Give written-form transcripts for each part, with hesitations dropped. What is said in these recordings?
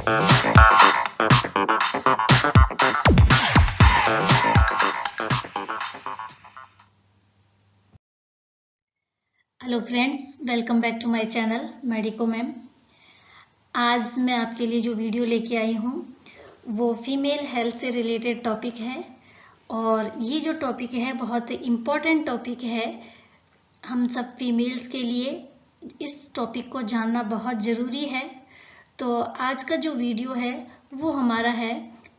Hello friends, welcome back to my channel medico ma'am. आज मैं आपके लिए जो वीडियो लेके आई हूँ वो फीमेल हेल्थ से रिलेटेड टॉपिक है और ये जो टॉपिक है बहुत इम्पोर्टेंट टॉपिक है। हम सब फीमेल्स के लिए इस टॉपिक को जानना बहुत ज़रूरी है। तो आज का जो वीडियो है वो हमारा है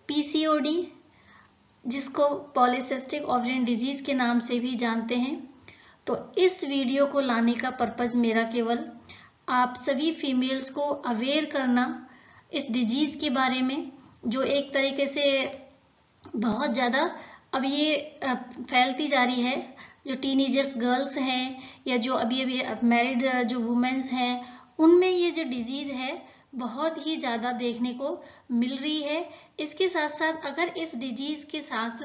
पीसीओडी, जिसको पॉलीसिस्टिक ओवरियन डिजीज़ के नाम से भी जानते हैं। तो इस वीडियो को लाने का पर्पज़ मेरा केवल आप सभी फीमेल्स को अवेयर करना इस डिजीज़ के बारे में, जो एक तरीके से बहुत ज़्यादा अब ये फैलती जा रही है। जो टीनेजर्स गर्ल्स हैं या जो अभी मैरिड जो वुमेन्स हैं, उनमें ये जो डिजीज़ है बहुत ही ज़्यादा देखने को मिल रही है। इसके साथ साथ अगर इस डिजीज़ के साथ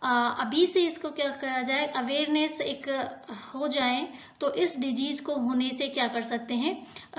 अभी से इसको क्या करा जाए, अवेयरनेस एक हो जाए, तो इस डिजीज को होने से क्या कर सकते हैं,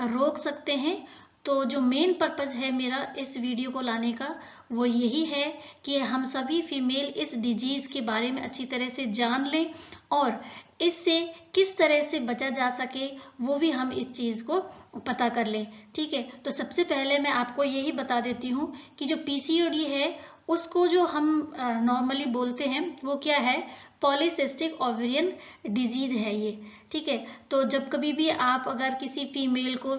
रोक सकते हैं। तो जो मेन पर्पस है मेरा इस वीडियो को लाने का वो यही है कि हम सभी फीमेल इस डिजीज के बारे में अच्छी तरह से जान लें और इससे किस तरह से बचा जा सके वो भी हम इस चीज़ को पता कर लें। ठीक है, तो सबसे पहले मैं आपको यही बता देती हूँ कि जो पीसीओडी है उसको जो हम नॉर्मली बोलते हैं वो क्या है, पॉलीसिस्टिक ओवेरियन डिजीज है ये। ठीक है, तो जब कभी भी आप अगर किसी फीमेल को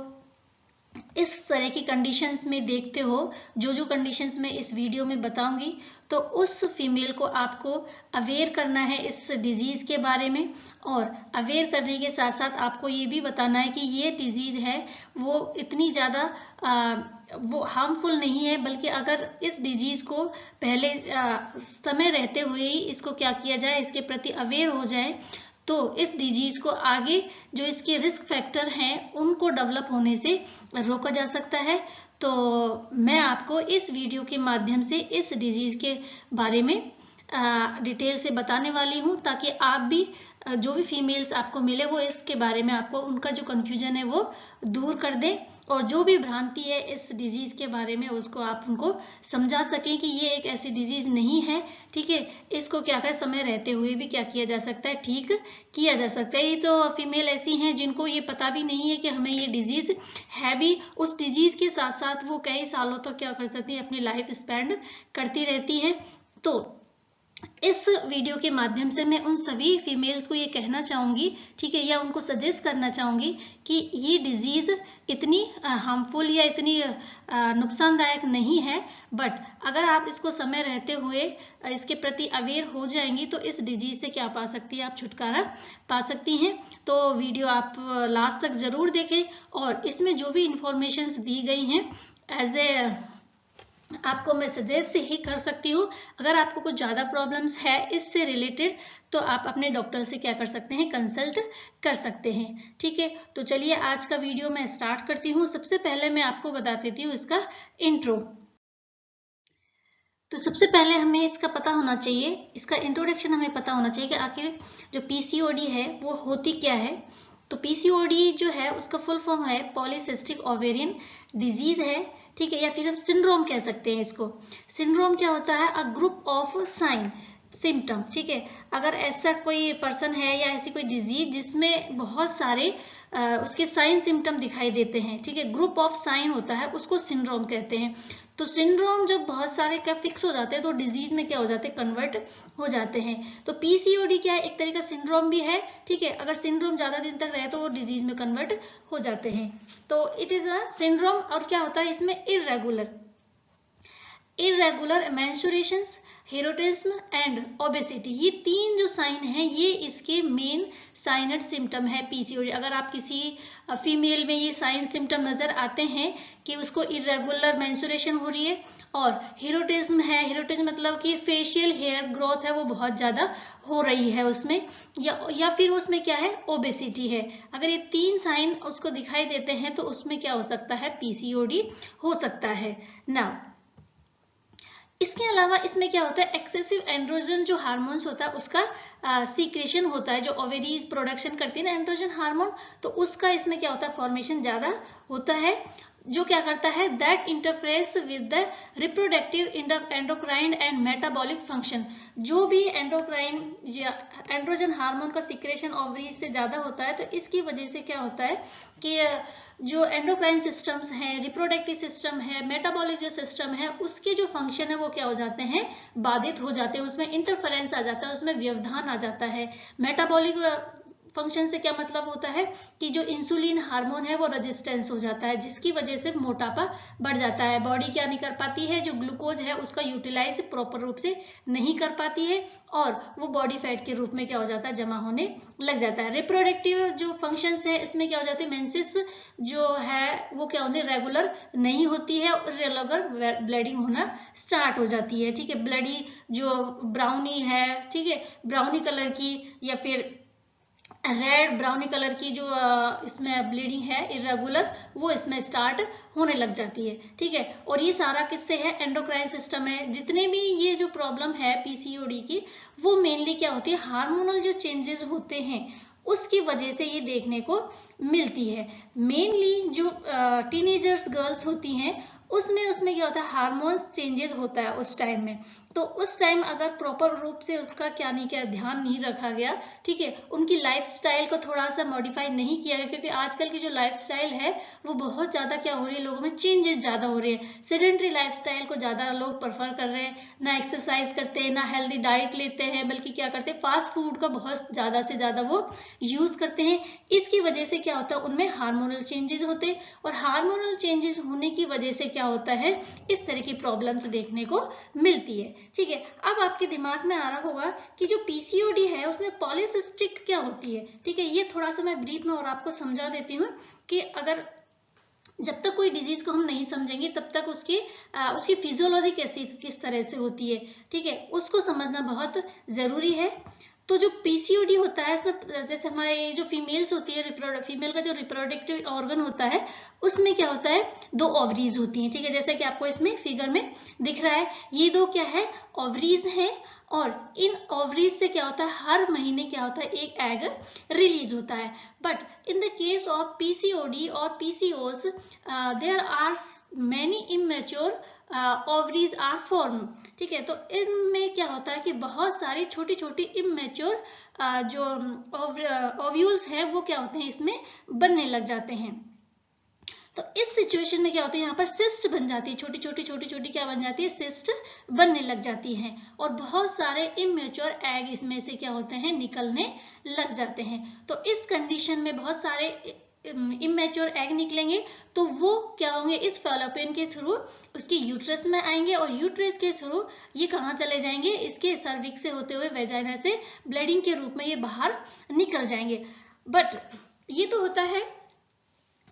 इस तरह की कंडीशंस में देखते हो, जो कंडीशंस मैं इस वीडियो में बताऊंगी, तो उस फीमेल को आपको अवेयर करना है इस डिजीज के बारे में। और अवेयर करने के साथ साथ आपको ये भी बताना है कि ये डिजीज है वो इतनी ज़्यादा वो हार्मफुल नहीं है, बल्कि अगर इस डिजीज को पहले समय रहते हुए ही इसको क्या किया जाए, इसके प्रति अवेयर हो जाए, तो इस डिजीज को आगे जो इसके रिस्क फैक्टर हैं उनको डेवलप होने से रोका जा सकता है। तो मैं आपको इस वीडियो के माध्यम से इस डिजीज के बारे में डिटेल से बताने वाली हूँ, ताकि आप भी जो भी फीमेल्स आपको मिले वो इसके बारे में आपको उनका जो कंफ्यूजन है वो दूर कर दें और जो भी भ्रांति है इस डिजीज के बारे में उसको आप उनको समझा सकें कि ये एक ऐसी डिजीज नहीं है। ठीक है, इसको क्या करें, समय रहते हुए भी क्या किया जा सकता है, ठीक किया जा सकता है। ये तो फीमेल ऐसी हैं जिनको ये पता भी नहीं है कि हमें ये डिजीज है भी। उस डिजीज के साथ साथ वो कई सालों तक क्या कर सकती है, अपनी लाइफ स्पेंड करती रहती हैं। तो इस वीडियो के माध्यम से मैं उन सभी फीमेल्स को ये कहना चाहूँगी, ठीक है, या उनको सजेस्ट करना चाहूँगी कि ये डिजीज़ इतनी हार्मफुल या इतनी नुकसानदायक नहीं है। बट अगर आप इसको समय रहते हुए इसके प्रति अवेयर हो जाएंगी तो इस डिजीज़ से क्या पा सकती है, आप छुटकारा पा सकती हैं। तो वीडियो आप लास्ट तक ज़रूर देखें और इसमें जो भी इंफॉर्मेशंस दी गई हैं एज ए आपको मैं सजेस्ट ही कर सकती हूँ। अगर आपको कुछ ज़्यादा प्रॉब्लम्स है इससे रिलेटेड तो आप अपने डॉक्टर से क्या कर सकते हैं, कंसल्ट कर सकते हैं। ठीक है, तो चलिए आज का वीडियो मैं स्टार्ट करती हूँ। सबसे पहले मैं आपको बता देती हूँ इसका इंट्रो। तो सबसे पहले हमें इसका पता होना चाहिए, इसका इंट्रोडक्शन हमें पता होना चाहिए कि आखिर जो पीसीओडी है वो होती क्या है। तो पीसीओडी जो है उसका फुल फॉर्म है पॉलीसिस्टिक ओवेरियन डिजीज है। ठीक है, या फिर हम सिंड्रोम कह सकते हैं इसको। सिंड्रोम क्या होता है, a group of sine symptom. ठीक है, अगर ऐसा कोई पर्सन है या ऐसी कोई डिजीज जिसमें बहुत सारे उसके साइन सिम्टम दिखाई देते हैं, ठीक है, ग्रुप ऑफ साइन होता है, उसको सिंड्रोम कहते हैं। तो सिंड्रोम जब बहुत सारे क्या फिक्स हो जाते हैं तो डिजीज में क्या हो जाते हैं, कन्वर्ट हो जाते हैं। तो पीसीओडी क्या है, एक तरह का सिंड्रोम भी है। ठीक है, अगर सिंड्रोम ज्यादा दिन तक रहे तो वो डिजीज में कन्वर्ट हो जाते हैं। तो इट इज अ सिंड्रोम। और क्या होता है इसमें, इरेगुलर मेंस्ट्रुएशंस, हिरोटिज्म एंड ओबेसिटी, ये तीन जो साइन हैं ये इसके मेन साइनड सिम्टम है पीसीओडी। अगर आप किसी फीमेल में ये साइन सिम्टम नजर आते हैं कि उसको इरेगुलर मेंस्ट्रुएशन हो रही है और हिरोटिज्म है, हिरोटिज्म मतलब कि फेशियल हेयर ग्रोथ है वो बहुत ज्यादा हो रही है उसमें, या फिर उसमें क्या है, ओबेसिटी है, अगर ये तीन साइन उसको दिखाई देते हैं तो उसमें क्या हो सकता है, पीसीओडी हो सकता है ना। इसके अलावा इसमें क्या होता है, एक्सेसिव एंड्रोजन जो हार्मोन्स होता है उसका सीक्रेशन होता है, जो ओवेरीज प्रोडक्शन करती है ना एंड्रोजन हार्मोन, तो उसका इसमें क्या होता है, फॉर्मेशन ज्यादा होता है। जो क्या करता है, that interference with the reproductive endocrine and metabolic function. जो भी एंडोक्राइन या एंड्रोजन हार्मोन का सिक्रेशन ओवरीज से ज्यादा होता है, तो इसकी वजह से क्या होता है कि जो एंडोक्राइन सिस्टम्स हैं, रिप्रोडक्टिव सिस्टम है, मेटाबॉलिक जो सिस्टम है, उसके जो फंक्शन है वो क्या हो जाते हैं, बाधित हो जाते हैं, उसमें इंटरफेरेंस आ जाता है, उसमें व्यवधान आ जाता है। मेटाबॉलिक फंक्शन से क्या मतलब होता है कि जो इंसुलिन हार्मोन है वो रेजिस्टेंस हो जाता है, जिसकी वजह से मोटापा बढ़ जाता है। बॉडी क्या नहीं कर पाती है, जो ग्लूकोज है उसका यूटिलाइज प्रॉपर रूप से नहीं कर पाती है और वो बॉडी फैट के रूप में क्या हो जाता है, जमा होने लग जाता है। रिप्रोडक्टिव जो फंक्शंस है इसमें क्या हो जाते हैं, मेंसेस जो है वो क्या होती है, रेगुलर नहीं होती है, इर्रेगुलर ब्लीडिंग होना स्टार्ट हो जाती है। ठीक है, ब्लडी जो ब्राउनी है, ठीक है, ब्राउनी कलर की या फिर रेड ब्राउनी कलर की जो इसमें ब्लीडिंग है इरेगुलर, वो इसमें स्टार्ट होने लग जाती है। ठीक है, और ये सारा किससे है, एंडोक्राइन सिस्टम है। जितने भी ये जो प्रॉब्लम है पीसीओडी की, वो मेनली क्या होती है, हार्मोनल जो चेंजेस होते हैं उसकी वजह से ये देखने को मिलती है। मेनली जो टीनेजर्स गर्ल्स होती हैं उसमें क्या होता है, हार्मोन्स चेंजेस होता है उस टाइम में। तो उस टाइम अगर प्रॉपर रूप से उसका क्या नहीं किया, ध्यान नहीं रखा गया, ठीक है, उनकी लाइफस्टाइल को थोड़ा सा मॉडिफाई नहीं किया गया, क्योंकि आजकल की जो लाइफस्टाइल है वो बहुत ज्यादा क्या हो रही है, लोगों में चेंजेस ज्यादा हो रहे हैं। सेडेंटरी लाइफस्टाइल को ज्यादा लोग प्रेफर कर रहे हैं, ना एक्सरसाइज करते हैं, ना हेल्दी डाइट लेते हैं, बल्कि क्या करते हैं, फास्ट फूड का बहुत ज्यादा से ज्यादा वो यूज करते हैं। इसकी वजह से क्या होता है, उनमें हार्मोनल चेंजेस होते हैं, और हार्मोनल चेंजेस होने की वजह से क्या होता है, इस तरह की प्रॉब्लम्स देखने को मिलती है। ठीक है, अब आपके दिमाग में आ रहा होगा कि जो पीसीओडी है उसमें पॉलीसिस्टिक क्या होती है। ठीक है, ये थोड़ा सा मैं ब्रीफ में और आपको समझा देती हूँ कि अगर जब तक कोई डिजीज को हम नहीं समझेंगे तब तक उसकी फिजियोलॉजी कैसी किस तरह से होती है, ठीक है, उसको समझना बहुत जरूरी है। तो जो पीसीओडी होता है इसमें जैसे हमारे जो फीमेल्स होती है, फीमेल का जो रिप्रोडक्टिव ऑर्गन होता है उसमें क्या होता है, 2 ओवरीज होती हैं। ठीक है, जैसे कि आपको इसमें फिगर में दिख रहा है, ये 2 क्या है, ओवरीज हैं, और इन ओवरीज से क्या होता है, हर महीने क्या होता है, एक एग रिलीज होता है। But in the case of PCOD और PCOS there are many immature ovaries are form. ठीक है, तो इनमें क्या होता है कि बहुत सारी छोटी छोटी इमेच्योर जो ओव्यूल्स हैं वो क्या होते हैं, इसमें बनने लग जाते हैं। तो इस सिचुएशन में क्या होता है, यहाँ पर सिस्ट बन जाती है, छोटी छोटी क्या बन जाती है, सिस्ट बनने लग जाती है, और बहुत सारे इमेच्योर एग इसमें से क्या होते हैं, निकलने लग जाते हैं। तो इस कंडीशन में बहुत सारे इमेच्योर एग निकलेंगे, तो वो क्या होंगे, इस फैलोपियन के थ्रू उसके यूट्रस में आएंगे, और यूट्रस के थ्रू ये कहाँ चले जाएंगे, इसके सर्विक्स से होते हुए वेजाइना से ब्लीडिंग के रूप में ये बाहर निकल जाएंगे। बट ये तो होता है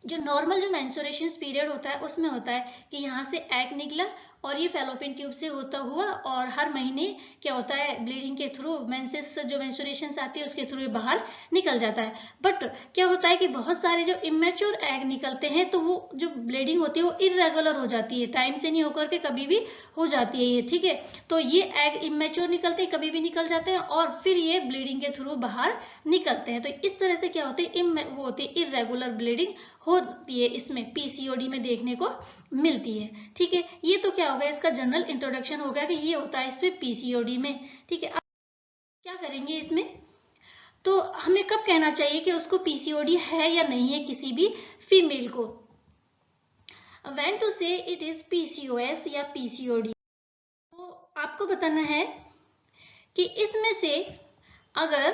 जो नॉर्मल जो मेंस्ट्रुएशन पीरियड होता है उसमें होता है कि यहाँ से एग निकला और ये फैलोपियन ट्यूब से होता हुआ, और हर महीने क्या होता है, ब्लीडिंग के थ्रू मेंसेस जो मेंस्ट्रुएशन आती है उसके थ्रू ये बाहर निकल जाता है। बट क्या होता है कि बहुत सारे जो इमेच्योर एग निकलते हैं तो वो जो ब्लीडिंग होती है वो इरेगुलर हो जाती है, टाइम से नहीं होकर के कभी भी हो जाती है ये। ठीक है, तो ये एग इमेच्योर निकलते हैं, कभी भी निकल जाते हैं, और फिर ये ब्लीडिंग के थ्रू बाहर निकलते हैं। तो इस तरह से क्या होती है, वो होती है इरेगुलर ब्लीडिंग होती है, इसमें पीसीओडी में देखने को मिलती है। ठीक है, ये तो क्या होगा, इसका जनरल इंट्रोडक्शन हो गया कि ये होता है इसमें पीसीओडी में। ठीक है, अब क्या करेंगे इसमें, तो हमें कब कहना चाहिए कि उसको पीसीओडी है या नहीं है किसी भी फीमेल को, व्हेन टू से इट इज पीसीओएस या पीसीओडी। तो आपको बताना है कि इसमें से अगर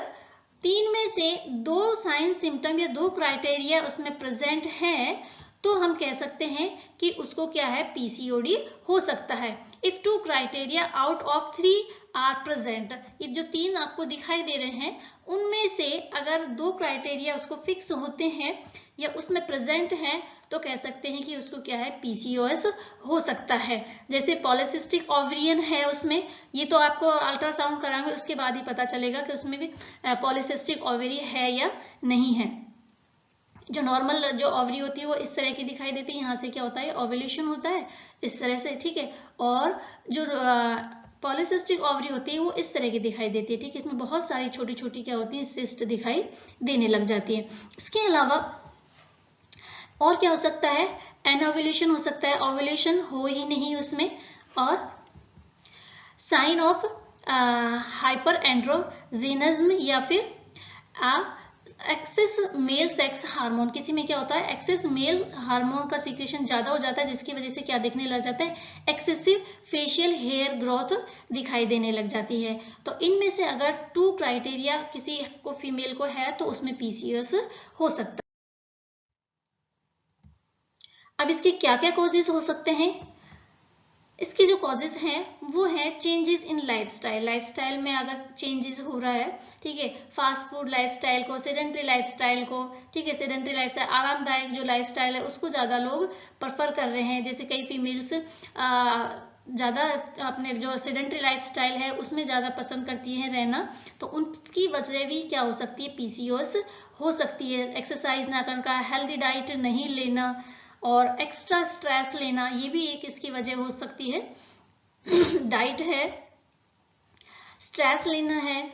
3 में से 2 साइन सिम्टम या 2 क्राइटेरिया उसमें प्रेजेंट है तो हम कह सकते हैं कि उसको क्या है, पीसीओडी हो सकता है। If 2 criteria out of 3 are present, ये जो 3 आपको दिखाई दे रहे हैं उनमें से अगर 2 क्राइटेरिया उसको फिक्स होते हैं या उसमें प्रेजेंट हैं तो कह सकते हैं कि उसको क्या है, पीसीओएस हो सकता है। जैसे पॉलीसिस्टिक ओवरियन है, उसमें ये तो आपको अल्ट्रासाउंड कराएंगे उसके बाद ही पता चलेगा कि उसमें भी पॉलीसिस्टिक ओवरी है या नहीं है। जो नॉर्मल जो ओवरी होती है वो इस तरह की दिखाई देती है, यहाँ से क्या होता है, ओव्यूलेशन होता है इस तरह से। ठीक है, और जो पॉलीसिस्टिक ओवरी होती है वो इस तरह की दिखाई देती है। ठीक है, इसमें बहुत सारी छोटी छोटी क्या होती है, सिस्ट दिखाई देने लग जाती है। इसके अलावा और क्या हो सकता है, एनओव्यूलेशन हो सकता है, ओव्यूलेशन हो ही नहीं उसमें, और साइन ऑफ हाइपर एंड्रोजेनिज्म या फिर एक्सेस मेल सेक्स हार्मोन, किसी में क्या होता है एक्सेस मेल हार्मोन का सीक्रेशन ज्यादा हो जाता है, जिसकी वजह से क्या दिखने लग जाता है, एक्सेसिव फेशियल हेयर ग्रोथ दिखाई देने लग जाती है। तो इनमें से अगर 2 क्राइटेरिया किसी को फीमेल को है तो उसमें पीसीओएस हो सकता है। अब इसके क्या क्या कॉजेज हो सकते हैं? इसके जो कॉजेज हैं वो है चेंजेस इन लाइफस्टाइल, लाइफस्टाइल में अगर चेंजेस हो रहा है, ठीक है, फास्ट फूड लाइफस्टाइल को, सेडेंट्री लाइफस्टाइल को, ठीक है, सेडेंट्री लाइफस्टाइल आरामदायक जो लाइफस्टाइल है उसको ज्यादा लोग प्रेफर कर रहे हैं, जैसे कई फीमेल्स ज्यादा अपने जो सेडेंट्री लाइफस्टाइल है उसमें ज्यादा पसंद करती हैं रहना, तो उनकी वजह भी क्या हो सकती है, पीसीओएस हो सकती है। एक्सरसाइज ना करना, हेल्दी डाइट नहीं लेना और एक्स्ट्रा स्ट्रेस लेना, ये भी एक इसकी वजह हो सकती है। डाइट है, स्ट्रेस लेना है,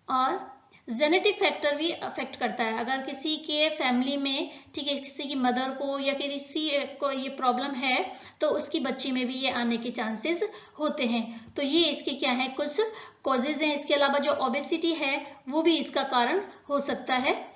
और जेनेटिक फैक्टर भी अफेक्ट करता है। अगर किसी के फैमिली में, ठीक है, किसी की मदर को या किसी को ये प्रॉब्लम है तो उसकी बच्ची में भी ये आने के चांसेस होते हैं। तो ये इसके क्या है, कुछ कॉजेज हैं। इसके अलावा जो ओबेसिटी है वो भी इसका कारण हो सकता है।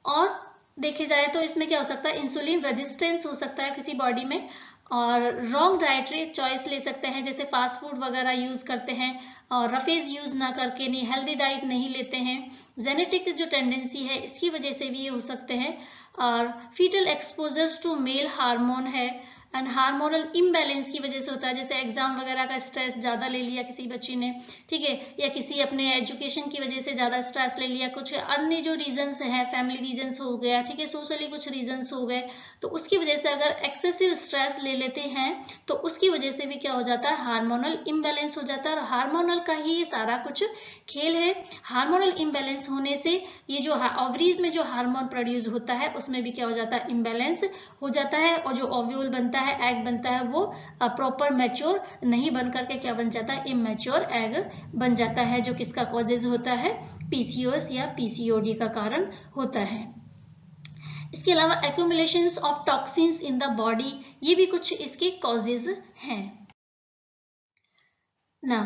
और देखे जाए तो इसमें क्या हो सकता है, इंसुलिन रेजिस्टेंस हो सकता है किसी बॉडी में, और रॉन्ग डाइटरी चॉइस ले सकते हैं, जैसे फास्ट फूड वगैरह यूज करते हैं और रफेज यूज ना करके, नहीं हेल्दी डाइट नहीं लेते हैं। जेनेटिक जो टेंडेंसी है इसकी वजह से भी ये हो सकते हैं। और fetal exposures to male hormone है, एंड हार्मोनल इम्बैलेंस की वजह से होता है, जैसे एग्जाम वगैरह का स्ट्रेस ज्यादा ले लिया किसी बच्ची ने, ठीक है, या किसी अपने एजुकेशन की वजह से ज्यादा स्ट्रेस ले लिया, कुछ अन्य जो रीजंस हैं, फैमिली रीजंस हो गया, ठीक है, सोशली कुछ रीजंस हो गए, तो उसकी वजह से अगर एक्सेसिव स्ट्रेस ले लेते हैं तो उसकी वजह से भी क्या हो जाता है, हार्मोनल इम्बैलेंस हो जाता है। और हार्मोनल का ही ये सारा कुछ खेल है। हार्मोनल इम्बैलेंस होने से ये जो ओवरीज में जो हार्मोन प्रोड्यूस होता है उसमें भी क्या हो जाता है, इम्बैलेंस हो जाता है, और जो ओव्यूल बनता है, एग बनता है, वो प्रॉपर मैच्योर नहीं बन करके क्या बन जाता है, इमैच्योर एग बन जाता है, जो किसका कॉजेज होता है, पीसीओएस या पीसीओडी का कारण होता है। इसके अलावा एक्यूमुलेशंस of toxins in the body, ये भी कुछ इसके कॉजेज हैं ना।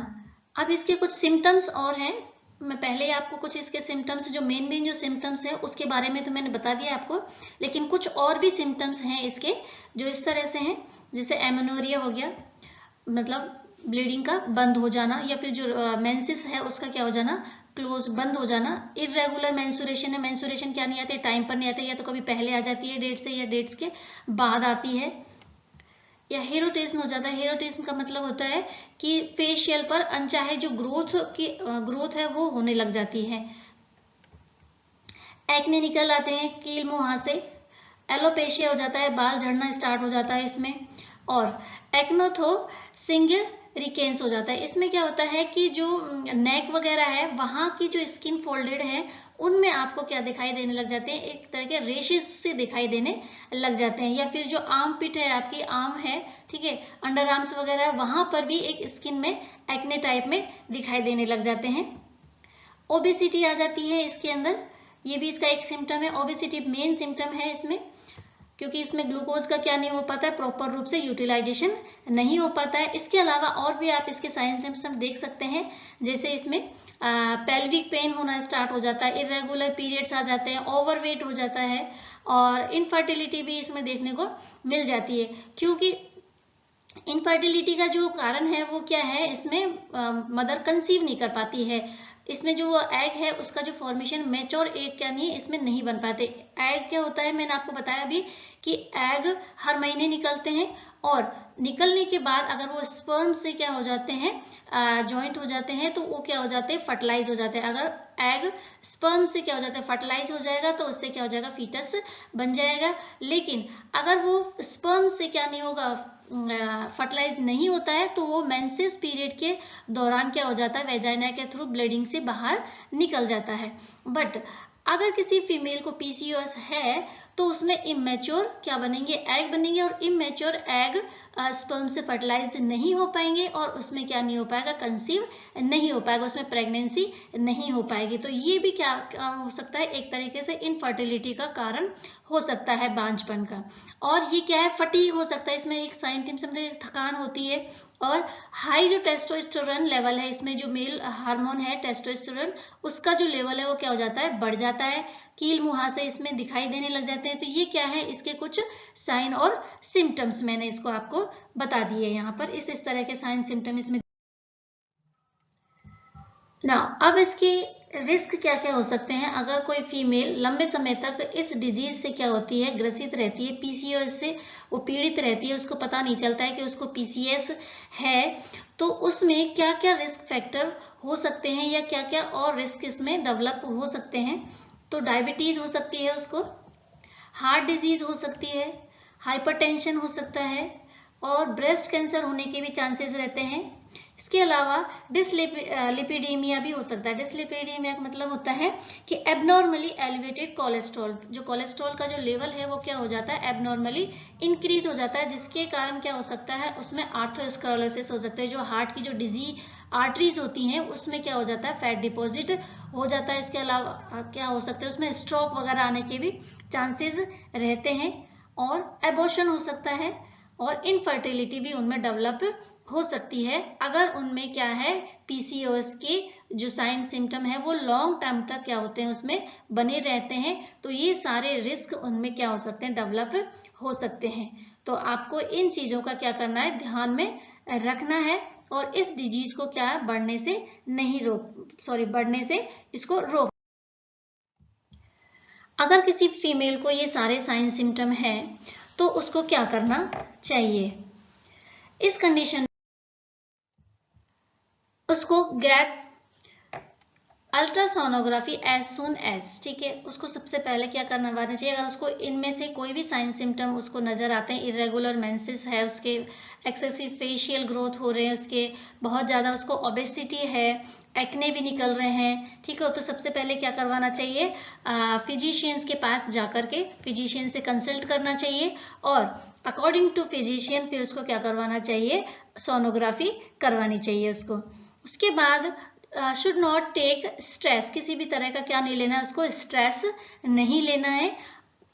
अब इसके कुछ सिम्टम्स और हैं। मैं पहले आपको कुछ इसके सिम्टम्स, जो मेन जो सिम्टम्स है उसके बारे में तो मैंने बता दिया आपको, लेकिन कुछ और भी सिम्टम्स हैं इसके जो इस तरह से हैं, जैसे एमेनोरिया हो गया, मतलब ब्लीडिंग का बंद हो जाना, या फिर जो मेंसेस है उसका क्या हो जाना, क्लोज बंद हो जाना। इरेगुलर मेंसुरेशन है, मेंसुरेशन क्या नहीं आते, टाइम पर नहीं आते, या तो कभी पहले आ जाती है डेट से या डेट्स के बाद आती है। या हेरोटिज्म हो जाता है। हेरोटिज्म का मतलब होता है कि फेशियल पर अनचाहे जो ग्रोथ है वो होने लग जाती है। एक्ने निकल आते हैं कील मुंह से। एलोपेशिया हो जाता है, बाल झड़ना स्टार्ट हो जाता है इसमें। और एक्नोथोसिंगरिकेंस हो जाता है। इसमें क्या होता है कि जो नेक वगैरह है वहां की जो स्किन फोल्डेड है उनमें आपको क्या दिखाई देने लग जाते हैं, एक तरह के रेशेस से दिखाई देने लग जाते हैं। या फिर जो आर्म पिट है, आपकी आर्म है, ठीक है, अंडर आर्म्स वगैरह, वहां पर भी एक स्किन में एक्ने टाइप में दिखाई देने लग जाते हैं। ओबेसिटी आ जाती है इसके अंदर, ये भी इसका एक सिम्टम है। ओबेसिटी मेन सिम्टम है इसमें, क्योंकि इसमें ग्लूकोज का क्या नहीं हो पाता है, प्रॉपर रूप से यूटिलाइजेशन नहीं हो पाता है। इसके अलावा और भी आप इसके साइन सिम्टम्स देख सकते हैं, जैसे इसमें पेल्विक पेन होना स्टार्ट हो जाता है, इरेगुलर पीरियड्स आ जाते हैं, ओवरवेट हो जाता है, और इनफर्टिलिटी भी इसमें देखने को मिल जाती है। क्योंकि इनफर्टिलिटी का जो कारण है वो क्या है, इसमें मदर कंसीव नहीं कर पाती है। इसमें जो एग है उसका जो फॉर्मेशन मैच्योर एग क्या नहीं, इसमें नहीं बन पाते। एग क्या होता है, मैंने आपको बताया अभी कि एग हर महीने निकलते हैं, और निकलने के बाद अगर वो स्पर्म से क्या हो जाते हैं, जॉइंट हो जाते हैं, तो वो क्या हो जाते हैं, फर्टिलाइज हो जाते हैं। अगर एग स्पर्म से क्या हो जाता है, फर्टिलाइज हो जाएगा, तो उससे क्या हो जाएगा, फीटस बन जाएगा। लेकिन अगर वो स्पर्म से क्या नहीं होगा, फर्टिलाइज नहीं होता है, तो वो मेंसेस पीरियड के दौरान क्या हो जाता है, वेजाइना के थ्रू ब्लीडिंग से बाहर निकल जाता है। बट अगर किसी फीमेल को पीसीओएस है तो उसमें इमेच्योर क्या बनेंगे, एग बनेंगे, और इमेच्योर एग स्पर्म से फर्टिलाइज नहीं हो पाएंगे, और उसमें क्या नहीं हो पाएगा, कंसीव नहीं हो पाएगा, उसमें प्रेगनेंसी नहीं हो पाएगी। तो ये भी क्या हो सकता है, एक तरीके से इनफर्टिलिटी का कारण हो सकता है बांझपन का। और ये क्या है, फटीग हो सकता है, इसमें एक साइन सिम्टम थकान होती है। और हाई जो टेस्टोस्टेरोन लेवल है, इसमें जो मेल हार्मोन है टेस्टोस्टेरोन, उसका जो लेवल है वो क्या हो जाता है, बढ़ जाता है। कील मुहासे इसमें दिखाई देने लग जाते हैं। तो ये क्या है, इसके कुछ साइन और सिम्टम्स मैंने इसको आपको बता दिए यहाँ पर। इस तरह के साइन सिम्टम इसमें ना। अब इसकी रिस्क क्या क्या हो सकते हैं अगर कोई फीमेल लंबे समय तक इस डिजीज से क्या होती है, ग्रसित रहती है, पीसीओएस से वो पीड़ित रहती है, उसको पता नहीं चलता है कि उसको पीसीएस है, तो उसमें क्या क्या रिस्क फैक्टर हो सकते हैं या क्या क्या और रिस्क इसमें डेवलप हो सकते हैं। तो डायबिटीज हो सकती है उसको, हार्ट डिजीज हो सकती है, हाइपरटेंशन हो सकता है, और ब्रेस्ट कैंसर होने के भी चांसेस रहते हैं। इसके अलावा डिसलिपिडीमिया भी हो सकता है। डिसलिपिडीमिया का मतलब होता है कि एबनॉर्मली एलिवेटेड कोलेस्ट्रॉल, जो कोलेस्ट्रॉल का जो लेवल है वो क्या हो जाता है, एबनॉर्मली इंक्रीज हो जाता है, जिसके कारण क्या हो सकता है, उसमें आर्थरोस्क्लेरोसिस हो सकता है। जो हार्ट की जो डिजीज आर्टरीज होती हैं उसमें क्या हो जाता है, फैट डिपॉजिट हो जाता है। इसके अलावा क्या हो सकता है, उसमें स्ट्रोक वगैरह आने के भी चांसेस रहते हैं, और एबॉर्शन हो सकता है, और इनफर्टिलिटी भी उनमें डेवलप हो सकती है अगर उनमें क्या है, पीसीओएस के जो साइन सिम्टम है वो लॉन्ग टर्म तक क्या होते हैं, उसमें बने रहते हैं। तो ये सारे रिस्क उनमें क्या हो सकते हैं, डेवलप हो सकते हैं। तो आपको इन चीजों का क्या करना है, ध्यान में रखना है, और इस डिजीज को क्या है, बढ़ने से इसको रोक। अगर किसी फीमेल को ये सारे साइन सिम्टम है तो उसको क्या करना चाहिए। इस कंडीशन उसको get ultrasonography as soon as, ठीक है, उसको सबसे पहले क्या करना चाहिए। अगर उसको इनमें से कोई भी साइन सिम्टम उसको नजर आते हैं, इरेगुलर मेंसेस है, उसके एक्सेसिव फेशियल ग्रोथ हो रहे हैं, उसके बहुत ज्यादा उसको ओबेसिटी है, एक्ने भी निकल रहे हैं, ठीक है, तो सबसे पहले क्या करवाना चाहिए, फिजिशियंस के पास जाकर के फिजिशियन से कंसल्ट करना चाहिए, और अकॉर्डिंग टू फिजिशियन फिर उसको क्या करवाना चाहिए, सोनोग्राफी करवानी चाहिए उसको। उसके बाद शुड नॉट टेक स्ट्रेस, किसी भी तरह का क्या नहीं लेना है, उसको स्ट्रेस नहीं लेना है,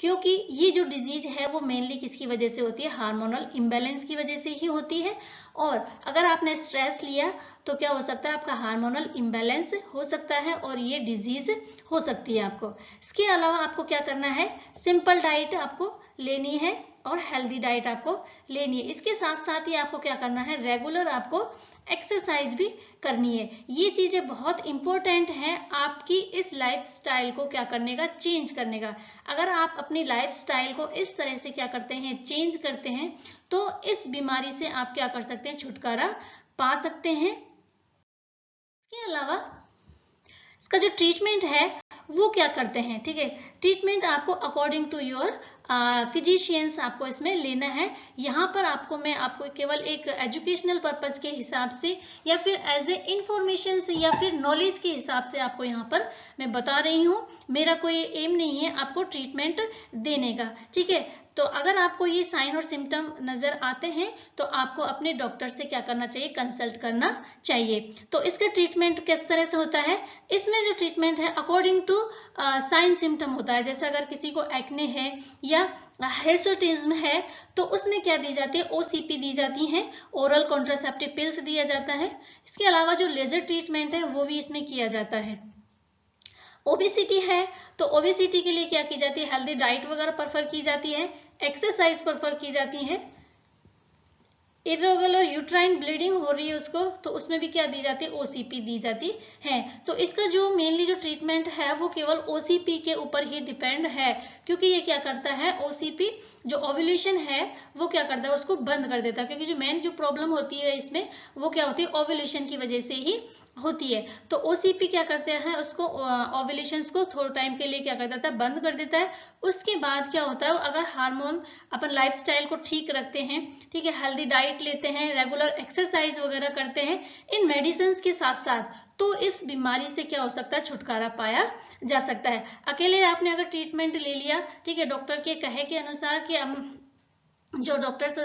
क्योंकि ये जो डिजीज है वो मेनली किसकी वजह से होती है, हार्मोनल इम्बैलेंस की वजह से ही होती है। और अगर आपने स्ट्रेस लिया तो क्या हो सकता है, आपका हार्मोनल इम्बैलेंस हो सकता है और ये डिजीज हो सकती है आपको। इसके अलावा आपको क्या करना है, सिंपल डाइट आपको लेनी है और हेल्दी डाइट आपको लेनी है। इसके साथ साथ ही आपको क्या करना है, रेगुलर आपको एक्सरसाइज भी करनी है। ये चीजें बहुत इंपॉर्टेंट हैं आपकी इस लाइफस्टाइल को क्या करने का, चेंज करने का। अगर आप अपनी लाइफस्टाइल को इस तरह से क्या करते हैं, चेंज करते हैं, तो इस बीमारी से आप क्या कर सकते हैं, छुटकारा पा सकते हैं। इसके अलावा इसका जो ट्रीटमेंट है वो क्या करते हैं, ठीक है, ट्रीटमेंट आपको अकॉर्डिंग टू योर फिजिशियंस आपको इसमें लेना है। यहाँ पर मैं आपको केवल एक एजुकेशनल पर्पज के हिसाब से या फिर एज ए इंफॉर्मेशन से या फिर नॉलेज के हिसाब से आपको यहाँ पर मैं बता रही हूँ। मेरा कोई एम नहीं है आपको ट्रीटमेंट देने का, ठीक है। तो अगर आपको ये साइन और सिम्टम नजर आते हैं तो आपको अपने डॉक्टर से क्या करना चाहिए, कंसल्ट करना चाहिए। तो इसका ट्रीटमेंट किस तरह से होता है, इसमें जो ट्रीटमेंट है अकॉर्डिंग टू साइन सिम्टम होता है। जैसे अगर किसी को एक्ने है या हिर्सुटिज्म है तो उसमें क्या दी जाती है, ओसीपी दी जाती है, ओरल कॉन्ट्रासेप्टिव पिल्स दिया जाता है। इसके अलावा जो लेजर ट्रीटमेंट है वो भी इसमें किया जाता है। ओबेसिटी है तो ओबेसिटी के लिए क्या की जाती है, हेल्दी डाइट वगैरह प्रेफर की जाती है, एक्सरसाइज प्रेफर की जाती है। इरेगुलर यूट्राइन ब्लीडिंग हो रही है उसको, तो उसमें भी क्या दी जाती है, ओसीपी दी जाती है। तो इसका जो मेनली जो ट्रीटमेंट है वो केवल ओसीपी के ऊपर ही डिपेंड है, क्योंकि ये क्या करता है, ओसीपी जो ओव्यूलेशन है वो क्या करता है, उसको बंद कर देता है, क्योंकि जो मेन जो प्रॉब्लम होती है इसमें वो क्या होती है, ओव्यूलेशन की वजह से ही होती है। तो ओसीपी क्या करते हैं, उसको ओव्यूलेशन को थोड़े टाइम के लिए क्या कर देता है, बंद कर देता है। उसके बाद क्या होता है, अगर हार्मोन अपन लाइफस्टाइल को ठीक रखते हैं, ठीक है, हेल्दी डाइट लेते हैं, रेगुलर एक्सरसाइज वगैरह करते हैं इन मेडिसिन के साथ साथ, तो इस बीमारी से क्या हो सकता है, छुटकारा पाया जा सकता है। अकेले आपने अगर ट्रीटमेंट ले लिया, ठीक है, डॉक्टर के कहे के अनुसार कि जो डॉक्टर्स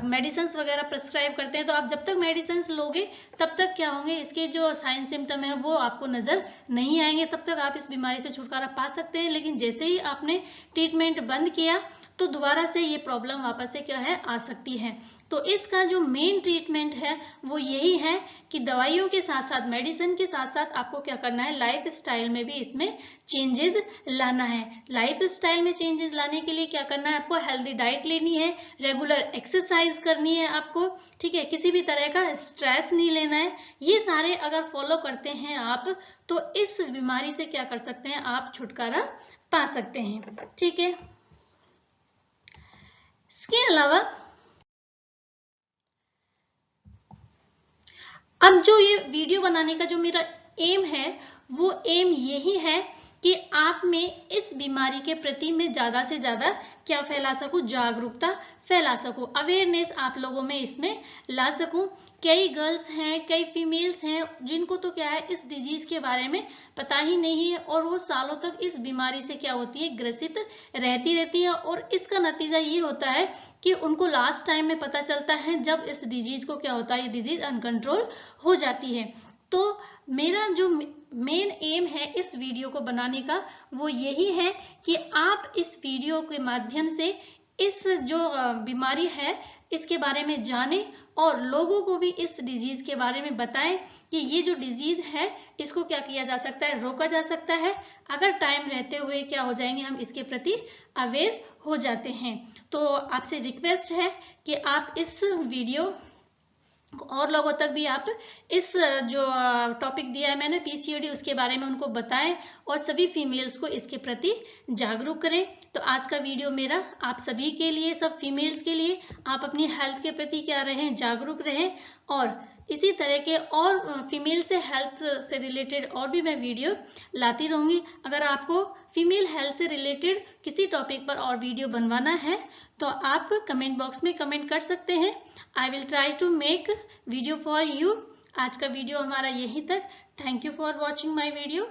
मेडिसिन वगैरह प्रिस्क्राइब करते हैं, तो आप जब तक मेडिसिन लोगे तब तक क्या होंगे, इसके जो साइन सिम्टम है वो आपको नजर नहीं आएंगे, तब तक आप इस बीमारी से छुटकारा पा सकते हैं। लेकिन जैसे ही आपने ट्रीटमेंट बंद किया तो दोबारा से ये प्रॉब्लम वापस से क्या है आ सकती है। तो इसका जो मेन ट्रीटमेंट है वो यही है कि दवाइयों के साथ साथ, मेडिसिन के साथ साथ आपको क्या करना है, लाइफ स्टाइल में भी इसमें चेंजेस लाना है। लाइफ स्टाइल में चेंजेस लाने के लिए क्या करना है, आपको हेल्दी डाइट लेनी है, रेगुलर एक्सरसाइज करनी है आपको, ठीक है, किसी भी तरह का स्ट्रेस नहीं लेना है। ये सारे अगर फॉलो करते हैं आप तो इस बीमारी से क्या कर सकते हैं, आप छुटकारा पा सकते हैं, ठीक है। इसके अलावा अब जो ये वीडियो बनाने का जो मेरा एम है वो एम यही है कि आप में इस बीमारी के प्रति मैं ज्यादा से ज्यादा क्या फैला सकूं, जागरूकता फैला सकूं, अवेयरनेस आप लोगों में इसमें ला सकूं। कई गर्ल्स हैं, कई फीमेल्स हैं जिनको तो क्या है, इस डिजीज के बारे में पता ही नहीं है और वो सालों तक इस बीमारी से क्या होती है, ग्रसित रहती है। और इसका नतीजा ये होता है कि उनको लास्ट टाइम में पता चलता है जब इस डिजीज को क्या होता है, डिजीज अनकंट्रोल हो जाती है। तो मेरा जो मेन एम है इस वीडियो को बनाने का वो यही है कि आप इस वीडियो के माध्यम से इस जो बीमारी है इसके बारे में जानें और लोगों को भी इस डिजीज के बारे में बताएं कि ये जो डिजीज है इसको क्या किया जा सकता है, रोका जा सकता है अगर टाइम रहते हुए क्या हो जाएंगे, हम इसके प्रति अवेयर हो जाते हैं। तो आपसे रिक्वेस्ट है कि आप इस वीडियो और लोगों तक भी आप इस जो टॉपिक दिया है मैंने पीसीओडी उसके बारे में उनको बताएं और सभी फीमेल्स को इसके प्रति जागरूक करें। तो आज का वीडियो मेरा आप सभी के लिए, सब फीमेल्स के लिए, आप अपनी हेल्थ के प्रति क्या रहें, जागरूक रहें। और इसी तरह के और फीमेल से हेल्थ से रिलेटेड और भी मैं वीडियो लाती रहूंगी। अगर आपको फीमेल हेल्थ से रिलेटेड किसी टॉपिक पर और वीडियो बनवाना है तो आप कमेंट बॉक्स में कमेंट कर सकते हैं। I will try to make video for you. आज का वीडियो हमारा यहीं तक। Thank you for watching my video.